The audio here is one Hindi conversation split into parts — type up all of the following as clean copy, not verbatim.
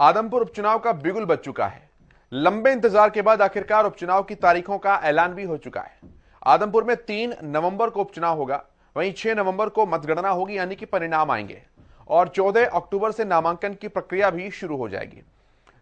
आदमपुर उपचुनाव का बिगुल बज चुका है। लंबे इंतजार के बाद आखिरकार उपचुनाव की तारीखों का ऐलान भी हो चुका है। आदमपुर में 3 नवंबर को उपचुनाव होगा, वहीं 6 नवंबर को मतगणना होगी, यानी कि परिणाम आएंगे और 14 अक्टूबर से नामांकन की प्रक्रिया भी शुरू हो जाएगी।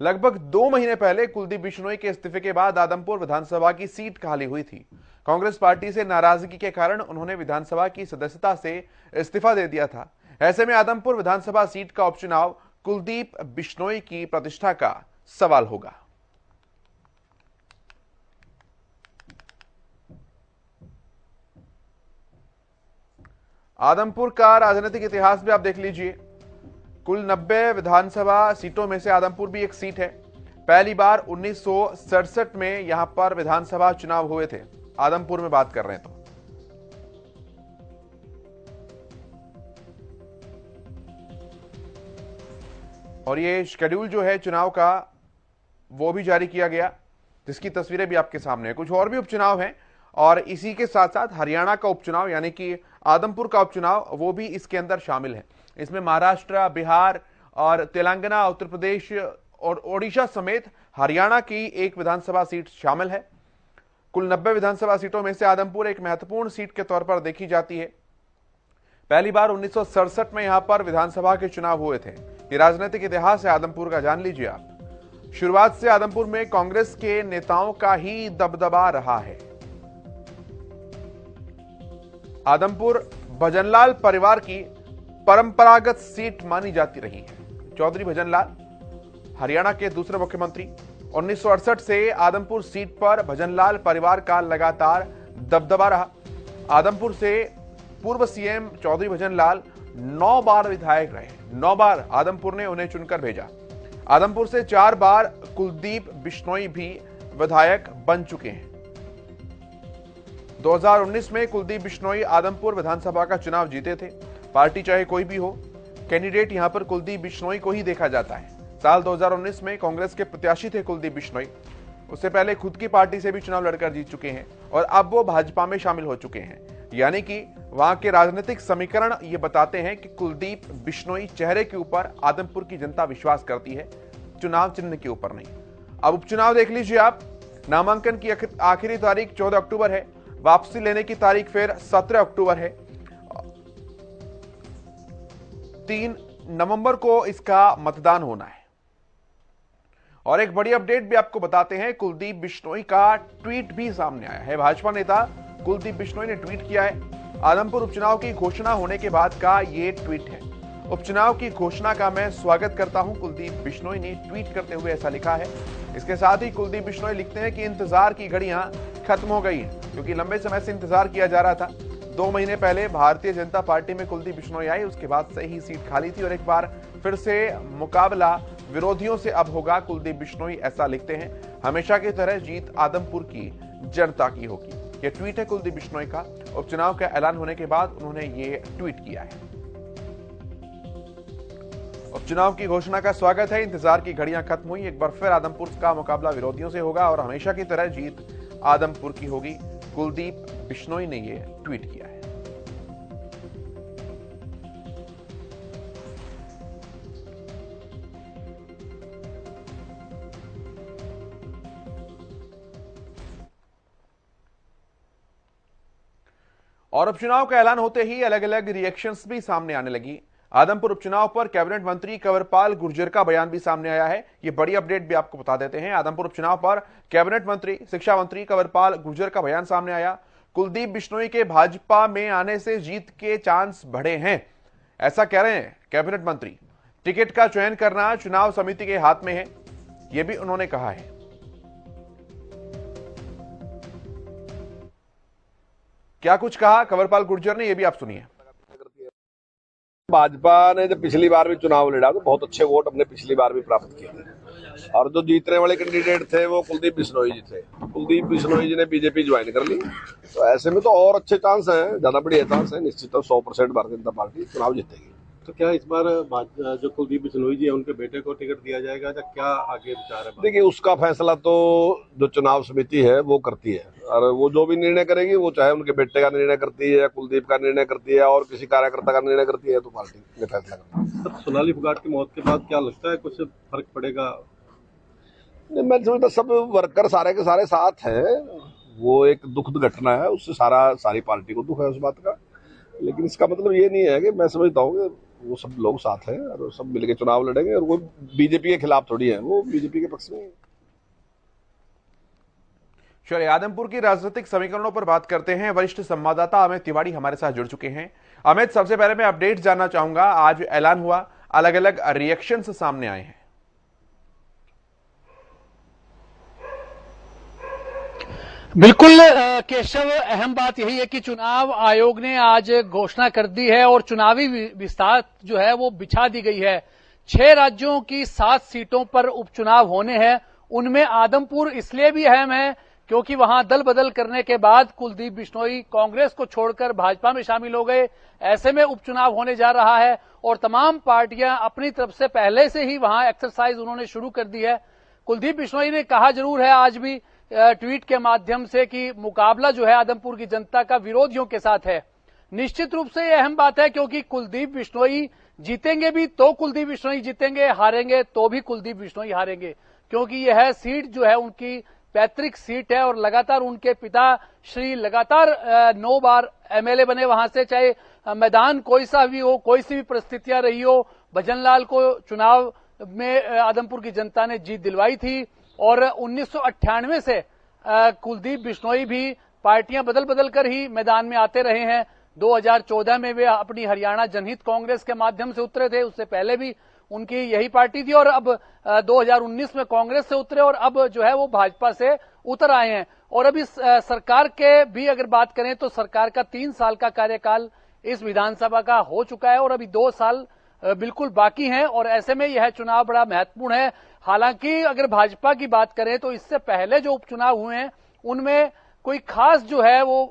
लगभग 2 महीने पहले कुलदीप बिश्नोई के इस्तीफे के बाद आदमपुर विधानसभा की सीट खाली हुई थी। कांग्रेस पार्टी से नाराजगी के कारण उन्होंने विधानसभा की सदस्यता से इस्तीफा दे दिया था। ऐसे में आदमपुर विधानसभा सीट का उपचुनाव कुलदीप बिश्नोई की प्रतिष्ठा का सवाल होगा। आदमपुर का राजनीतिक इतिहास भी आप देख लीजिए। कुल 90 विधानसभा सीटों में से आदमपुर भी एक सीट है। पहली बार 1967 में यहां पर विधानसभा चुनाव हुए थे। आदमपुर में बात कर रहे हैं तो और ये शेड्यूल जो है चुनाव का वो भी जारी किया गया, जिसकी तस्वीरें भी आपके सामने है। कुछ और भी उपचुनाव हैं और इसी के साथ साथ हरियाणा का उपचुनाव यानी कि आदमपुर का उपचुनाव वो भी इसके अंदर शामिल है। इसमें महाराष्ट्र, बिहार और तेलंगाना, उत्तर प्रदेश और ओडिशा समेत हरियाणा की एक विधानसभा सीट शामिल है। कुल 90 विधानसभा सीटों में से आदमपुर एक महत्वपूर्ण सीट के तौर पर देखी जाती है। पहली बार 1967 में यहां पर विधानसभा के चुनाव हुए थे। ये राजनीतिक इतिहास है आदमपुर का, जान लीजिए आप। शुरुआत से आदमपुर में कांग्रेस के नेताओं का ही दबदबा रहा है। आदमपुर भजनलाल परिवार की परंपरागत सीट मानी जाती रही है। चौधरी भजनलाल हरियाणा के दूसरे मुख्यमंत्री। 1968 से आदमपुर सीट पर भजनलाल परिवार का लगातार दबदबा रहा। आदमपुर से पूर्व सीएम चौधरी भजनलाल 9 बार विधायक रहे। 9 बार आदमपुर ने उन्हें चुनकर भेजा। आदमपुर से 4 बार कुलदीप बिश्नोई भी विधायक बन चुके हैं। 2019 में कुलदीप बिश्नोई आदमपुर विधानसभा का चुनाव जीते थे। पार्टी चाहे कोई भी हो, कैंडिडेट यहां पर कुलदीप बिश्नोई को ही देखा जाता है। साल 2019 में कांग्रेस के प्रत्याशी थे कुलदीप बिश्नोई। उससे पहले खुद की पार्टी से भी चुनाव लड़कर जीत चुके हैं और अब वो भाजपा में शामिल हो चुके हैं। यानी कि वहां के राजनीतिक समीकरण ये बताते हैं कि कुलदीप बिश्नोई चेहरे के ऊपर आदमपुर की जनता विश्वास करती है, चुनाव चिन्ह के ऊपर नहीं। अब उपचुनाव देख लीजिए आप। नामांकन की आखिरी तारीख 14 अक्टूबर है। वापसी लेने की तारीख फिर 17 अक्टूबर है। 3 नवंबर को इसका मतदान होना है। और एक बड़ी अपडेट भी आपको बताते हैं, कुलदीप बिश्नोई का ट्वीट भी सामने आया है। भाजपा नेता कुलदीप बिश्नोई ने ट्वीट किया है। आदमपुर उपचुनाव की घोषणा होने के बाद का ये ट्वीट है। उपचुनाव की घोषणा का मैं स्वागत करता हूं, कुलदीप बिश्नोई ने ट्वीट करते हुए ऐसा लिखा है। इसके साथ ही कुलदीप बिश्नोई लिखते हैं कि इंतजार की घड़ियां खत्म हो गई हैं, क्योंकि लंबे समय से इंतजार किया जा रहा था। 2 महीने पहले भारतीय जनता पार्टी में कुलदीप बिश्नोई आई, उसके बाद से ही सीट खाली थी और एक बार फिर से मुकाबला विरोधियों से अब होगा। कुलदीप बिश्नोई ऐसा लिखते हैं, हमेशा की तरह जीत आदमपुर की जनता की होगी। यह ट्वीट है कुलदीप बिश्नोई का। उपचुनाव का ऐलान होने के बाद उन्होंने ये ट्वीट किया है। उपचुनाव की घोषणा का स्वागत है, इंतजार की घड़ियां खत्म हुई, एक बार फिर आदमपुर का मुकाबला विरोधियों से होगा और हमेशा की तरह जीत आदमपुर की होगी। कुलदीप बिश्नोई ने यह ट्वीट किया है। और उपचुनाव का ऐलान होते ही अलग अलग रिएक्शंस भी सामने आने लगी। आदमपुर उपचुनाव पर कैबिनेट मंत्री कंवरपाल गुर्जर का बयान भी सामने आया है। ये बड़ी अपडेट भी आपको बता देते हैं। आदमपुर उपचुनाव पर कैबिनेट मंत्री, शिक्षा मंत्री कंवरपाल गुर्जर का बयान सामने आया। कुलदीप बिश्नोई के भाजपा में आने से जीत के चांस बढ़े हैं, ऐसा कह रहे हैं कैबिनेट मंत्री। टिकट का चयन करना चुनाव समिति के हाथ में है, यह भी उन्होंने कहा है। क्या कुछ कहा कंवरपाल गुर्जर ने, यह भी आप सुनिए। भाजपा ने जब पिछली बार भी चुनाव लड़ा तो बहुत अच्छे वोट अपने पिछली बार भी प्राप्त किए थे और जो जीतने वाले कैंडिडेट थे वो कुलदीप बिश्नोई जी थे। कुलदीप बिश्नोई जी ने बीजेपी ज्वाइन कर ली, तो ऐसे में तो और अच्छे चांस हैं, ज्यादा बढ़िया चांस है। निश्चित तौर 100% भारतीय जनता पार्टी चुनाव जीतेगी। तो क्या इस बार जो कुलदीप बिश्नोई जी है उनके बेटे को टिकट दिया जाएगा या क्या आगे विचार है? देखिए, उसका फैसला तो जो चुनाव समिति है वो करती है, और वो जो भी निर्णय करेगी, वो चाहे उनके बेटे का निर्णय करती है या कुलदीप का निर्णय करती है और किसी कार्यकर्ता का निर्णय करती है, तो पार्टी ने फैसला करना है। सोनाली फोगाट की मौत के बाद क्या लगता है कुछ फर्क पड़ेगा? मैं समझता सब वर्कर सारे के सारे साथ हैं। वो एक दुखद घटना है, उससे सारी पार्टी को दुख है उस बात का, लेकिन इसका मतलब ये नहीं है कि मैं समझता हूँ कि वो सब लोग साथ हैं और सब मिलकर चुनाव लड़ेंगे, और वो बीजेपी के खिलाफ थोड़ी है, वो बीजेपी के पक्ष में है। चलिए, आदमपुर की राजनीतिक समीकरणों पर बात करते हैं। वरिष्ठ संवाददाता अमित तिवारी हमारे साथ जुड़ चुके हैं। अमित, सबसे पहले मैं अपडेट जानना चाहूंगा, आज ऐलान हुआ, अलग अलग रिएक्शंस सामने आए हैं। बिल्कुल केशव, अहम बात यही है कि चुनाव आयोग ने आज घोषणा कर दी है और चुनावी विस्तार जो है वो बिछा दी गई है। 6 राज्यों की 7 सीटों पर उपचुनाव होने हैं। उनमें आदमपुर इसलिए भी अहम है क्योंकि वहां दल बदल करने के बाद कुलदीप बिश्नोई कांग्रेस को छोड़कर भाजपा में शामिल हो गए। ऐसे में उपचुनाव होने जा रहा है और तमाम पार्टियां अपनी तरफ से पहले से ही वहां एक्सरसाइज उन्होंने शुरू कर दी है। कुलदीप बिश्नोई ने कहा जरूर है आज भी ट्वीट के माध्यम से कि मुकाबला जो है आदमपुर की जनता का विरोधियों के साथ है। निश्चित रूप से यह अहम बात है क्योंकि कुलदीप बिश्नोई जीतेंगे भी तो कुलदीप बिश्नोई जीतेंगे, हारेंगे तो भी कुलदीप बिश्नोई हारेंगे, क्योंकि यह सीट जो है उनकी पैतृक सीट है और लगातार उनके पिता श्री लगातार 9 बार एमएलए बने वहां से, चाहे मैदान कोई सा भी हो, कोई सी भी परिस्थितियां रही हो। भजनलाल को चुनाव में आदमपुर की जनता ने जीत दिलवाई थी और 1998 से कुलदीप बिश्नोई भी पार्टियां बदल बदल कर ही मैदान में आते रहे हैं। 2014 में वे अपनी हरियाणा जनहित कांग्रेस के माध्यम से उतरे थे, उससे पहले भी उनकी यही पार्टी थी और अब 2019 में कांग्रेस से उतरे और अब जो है वो भाजपा से उतर आए हैं। और अब इस सरकार के भी अगर बात करें तो सरकार का 3 साल का कार्यकाल इस विधानसभा का हो चुका है और अभी 2 साल बिल्कुल बाकी हैं और ऐसे में यह चुनाव बड़ा महत्वपूर्ण है। हालांकि अगर भाजपा की बात करें तो इससे पहले जो उपचुनाव हुए हैं उनमें कोई खास जो है वो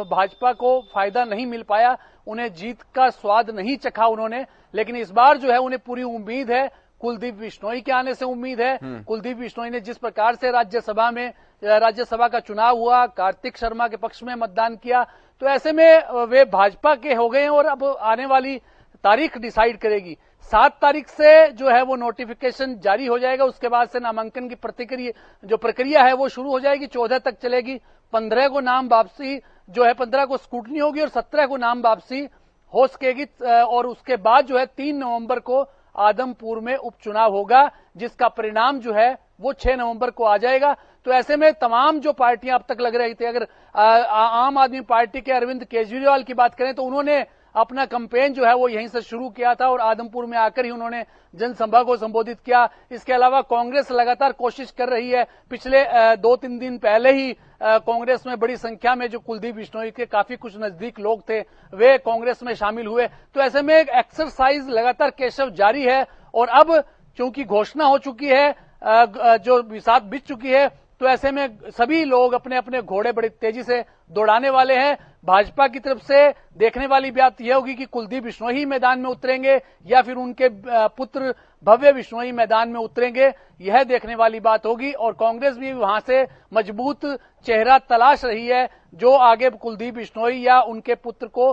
भाजपा को फायदा नहीं मिल पाया, उन्हें जीत का स्वाद नहीं चखा उन्होंने। लेकिन इस बार जो है उन्हें पूरी उम्मीद है, कुलदीप बिश्नोई के आने से उम्मीद है। कुलदीप बिश्नोई ने जिस प्रकार से राज्यसभा का चुनाव हुआ, कार्तिक शर्मा के पक्ष में मतदान किया, तो ऐसे में वे भाजपा के हो गए हैं और अब आने वाली तारीख डिसाइड करेगी। 7 तारीख से जो है वो नोटिफिकेशन जारी हो जाएगा, उसके बाद से नामांकन की प्रक्रिया है वो शुरू हो जाएगी, 14 तक चलेगी। 15 को नाम वापसी जो है 15 को स्क्रूटनी होगी और 17 को नाम वापसी हो सकेगी और उसके बाद जो है 3 नवंबर को आदमपुर में उपचुनाव होगा, जिसका परिणाम जो है वो 6 नवंबर को आ जाएगा। तो ऐसे में तमाम जो पार्टियां अब तक लग रही थी, अगर आम आदमी पार्टी के अरविंद केजरीवाल की बात करें तो उन्होंने अपना कैंपेन जो है वो यहीं से शुरू किया था और आदमपुर में आकर ही उन्होंने जनसभा को संबोधित किया। इसके अलावा कांग्रेस लगातार कोशिश कर रही है। पिछले 2-3 दिन पहले ही कांग्रेस में बड़ी संख्या में जो कुलदीप बिश्नोई के काफी कुछ नजदीक लोग थे वे कांग्रेस में शामिल हुए। तो ऐसे में एक एक्सरसाइज लगातार केशव जारी है और अब चूंकि घोषणा हो चुकी है, जो विसात बीत चुकी है, तो ऐसे में सभी लोग अपने अपने घोड़े बड़ी तेजी से दौड़ाने वाले हैं। भाजपा की तरफ से देखने वाली बात यह होगी कि कुलदीप बिश्नोई मैदान में उतरेंगे या फिर उनके पुत्र भव्य बिश्नोई मैदान में उतरेंगे, यह देखने वाली बात होगी। और कांग्रेस भी वहां से मजबूत चेहरा तलाश रही है जो आगे कुलदीप बिश्नोई या उनके पुत्र को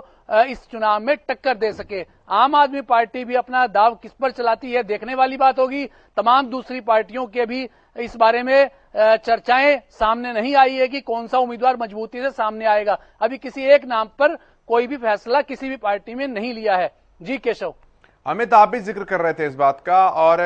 इस चुनाव में टक्कर दे सके। आम आदमी पार्टी भी अपना दाव किस पर चलाती है देखने वाली बात होगी। तमाम दूसरी पार्टियों के भी इस बारे में चर्चाएं सामने नहीं आई है कि कौन सा उम्मीदवार मजबूती से सामने आएगा। अभी किसी एक नाम पर कोई भी फैसला किसी भी पार्टी में नहीं लिया है। जी केशव। अमित, आप भी जिक्र कर रहे थे इस बात का और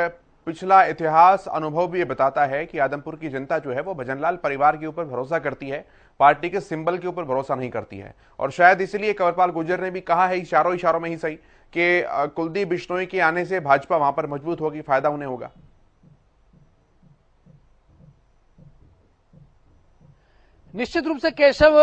पिछला इतिहास अनुभव भी ये बताता है कि आदमपुर की जनता जो है वो भजनलाल परिवार के ऊपर भरोसा करती है, पार्टी के सिंबल के ऊपर भरोसा नहीं करती है। और शायद इसलिए कंवरपाल गुर्जर ने भी कहा है इशारों में ही सही कि कुलदीप बिश्नोई के आने से भाजपा वहां पर मजबूत होगी, फायदा उन्हें होगा। निश्चित रूप से केशव,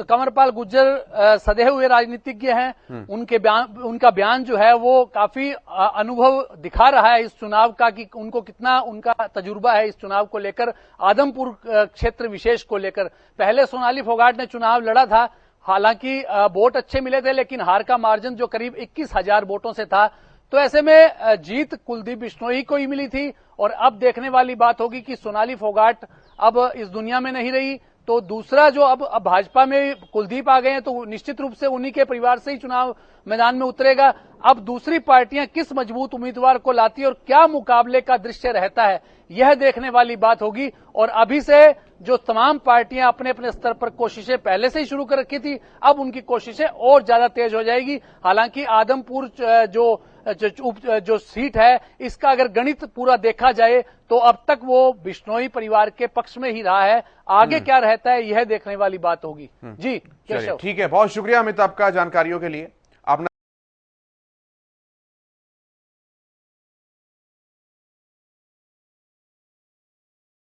कंवरपाल गुर्जर सधे हुए राजनीतिज्ञ हैं। उनका बयान जो है वो काफी अनुभव दिखा रहा है इस चुनाव का कि उनको कितना उनका तजुर्बा है इस चुनाव को लेकर, आदमपुर क्षेत्र विशेष को लेकर। पहले सोनाली फोगाट ने चुनाव लड़ा था, हालांकि वोट अच्छे मिले थे, लेकिन हार का मार्जिन जो करीब 21,000 वोटों से था। तो ऐसे में जीत कुलदीप बिश्नोई को ही मिली थी। और अब देखने वाली बात होगी कि सोनाली फोगाट अब इस दुनिया में नहीं रही, तो दूसरा जो अब भाजपा में कुलदीप आ गए हैं, तो निश्चित रूप से उन्हीं के परिवार से ही चुनाव मैदान में उतरेगा। अब दूसरी पार्टियां किस मजबूत उम्मीदवार को लाती है और क्या मुकाबले का दृश्य रहता है, यह देखने वाली बात होगी। और अभी से जो तमाम पार्टियां अपने अपने स्तर पर कोशिशें पहले से ही शुरू कर रखी थी, अब उनकी कोशिशें और ज्यादा तेज हो जाएगी। हालांकि आदमपुर जो सीट है, इसका अगर गणित पूरा देखा जाए तो अब तक वो बिश्नोई परिवार के पक्ष में ही रहा है। आगे क्या रहता है, यह देखने वाली बात होगी। जी केशव। ठीक है, बहुत शुक्रिया अमित आपका जानकारियों के लिए।